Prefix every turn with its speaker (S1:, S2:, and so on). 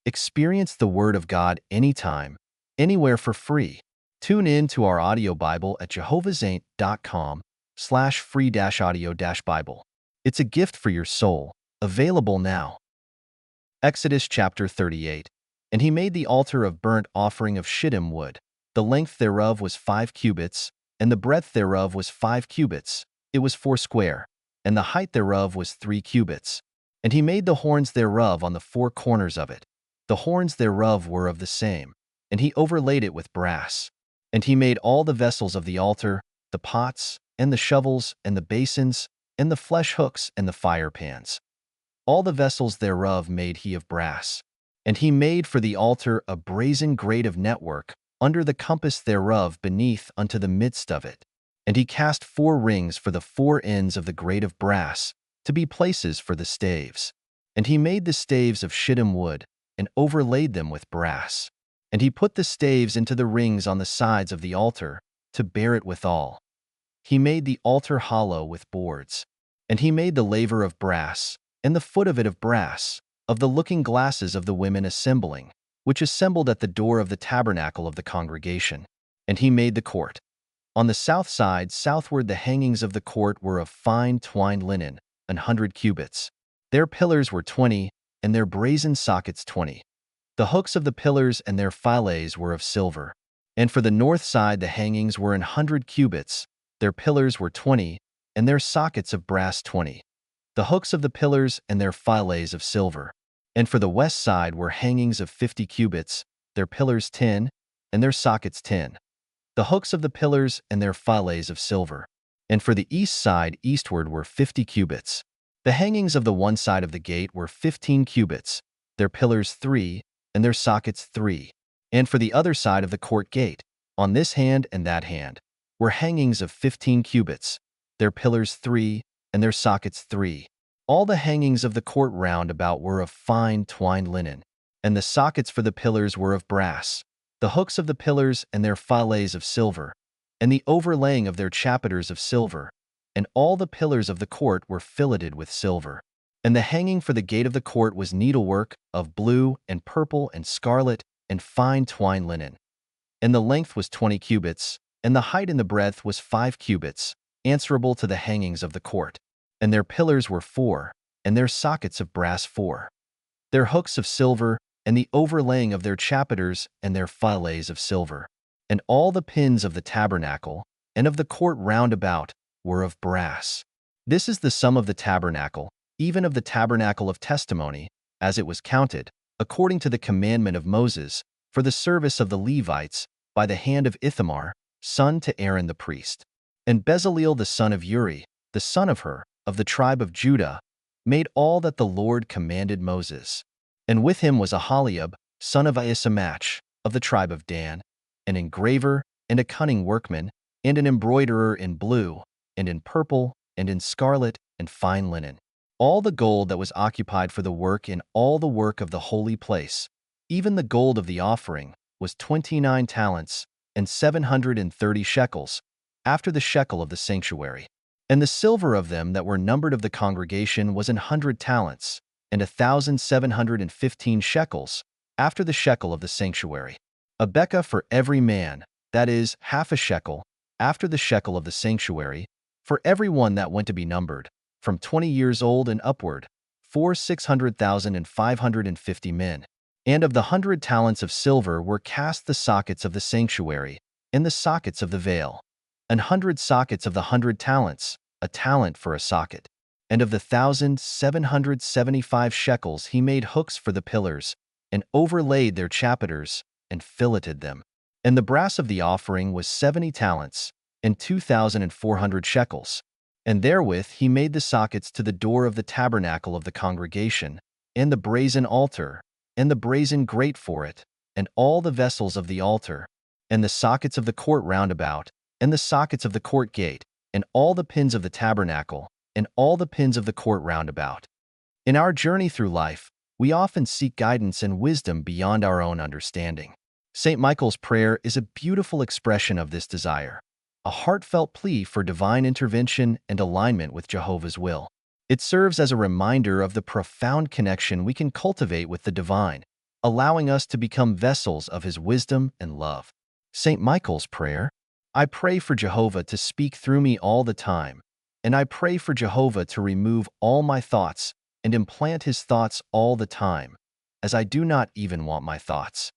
S1: Experience the Word of God anytime, anywhere for free. Tune in to our audio Bible at jehovahsaint.com/free-audio-Bible. It's a gift for your soul, available now. Exodus chapter 38. And he made the altar of burnt offering of shittim wood. The length thereof was 5 cubits, and the breadth thereof was 5 cubits. It was foursquare, and the height thereof was 3 cubits. And he made the horns thereof on the 4 corners of it. The horns thereof were of the same, and he overlaid it with brass. And he made all the vessels of the altar, the pots, and the shovels, and the basons, and the fleshhooks, and the firepans. All the vessels thereof made he of brass. And he made for the altar a brazen grate of network, under the compass thereof beneath unto the midst of it. And he cast 4 rings for the 4 ends of the grate of brass, to be places for the staves. And he made the staves of shittim wood, and overlaid them with brass. And he put the staves into the rings on the sides of the altar, to bear it withal. He made the altar hollow with boards. And he made the laver of brass, and the foot of it of brass, of the looking glasses of the women assembling, which assembled at the door of the tabernacle of the congregation. And he made the court. On the south side southward the hangings of the court were of fine twined linen, 100 cubits. Their pillars were 20, and their brazen sockets 20. The hooks of the pillars and their fillets were of silver. And for the north side the hangings were 100 cubits. Their pillars were 20, and their sockets of brass 20. The hooks of the pillars and their fillets of silver. And for the west side were hangings of 50 cubits, their pillars 10, and their sockets 10. The hooks of the pillars and their fillets of silver. And for the east side eastward were 50 cubits. The hangings of the one side of the gate were 15 cubits, their pillars 3, and their sockets 3. And for the other side of the court gate, on this hand and that hand, were hangings of 15 cubits, their pillars 3, and their sockets 3. All the hangings of the court round about were of fine twined linen, and the sockets for the pillars were of brass. The hooks of the pillars and their fillets of silver, and the overlaying of their chapiters of silver, and all the pillars of the court were filleted with silver. And the hanging for the gate of the court was needlework of blue and purple and scarlet and fine twined linen. And the length was 20 cubits, and the height and the breadth was 5 cubits, answerable to the hangings of the court. And their pillars were 4, and their sockets of brass 4. Their hooks of silver, and the overlaying of their chapiters and their fillets of silver. And all the pins of the tabernacle and of the court round about were of brass. This is the sum of the tabernacle, even of the tabernacle of testimony, as it was counted, according to the commandment of Moses, for the service of the Levites, by the hand of Ithamar, son to Aaron the priest. And Bezaleel the son of Uri, the son of Hur, of the tribe of Judah, made all that the Lord commanded Moses. And with him was Aholiab, son of Ahisamach, of the tribe of Dan, an engraver, and a cunning workman, and an embroiderer in blue, and in purple, and in scarlet, and fine linen. All the gold that was occupied for the work in all the work of the holy place, even the gold of the offering, was 29 talents, and 730 shekels, after the shekel of the sanctuary. And the silver of them that were numbered of the congregation was 100 talents, and 1,715 shekels, after the shekel of the sanctuary. A bekah for every man, that is, half a shekel, after the shekel of the sanctuary, for every one that went to be numbered, from 20 years old and upward, for 600,550 men. And of the 100 talents of silver were cast the sockets of the sanctuary, and the sockets of the veil. 100 sockets of the 100 talents, a talent for a socket. And of the 1,775 shekels he made hooks for the pillars, and overlaid their chapiters, and filleted them. And the brass of the offering was 70 talents, and 2,400 shekels. And therewith he made the sockets to the door of the tabernacle of the congregation, and the brazen altar, and the brazen grate for it, and all the vessels of the altar, and the sockets of the court round about, and the sockets of the court gate, and all the pins of the tabernacle, and all the pins of the court round about. In our journey through life, we often seek guidance and wisdom beyond our own understanding. St. Michael's prayer is a beautiful expression of this desire, a heartfelt plea for divine intervention and alignment with Jehovah's will. It serves as a reminder of the profound connection we can cultivate with the divine, allowing us to become vessels of His wisdom and love. St. Michael's Prayer. I pray for Jehovah to speak through me all the time, and I pray for Jehovah to remove all my thoughts and implant His thoughts all the time, as I do not even want my thoughts.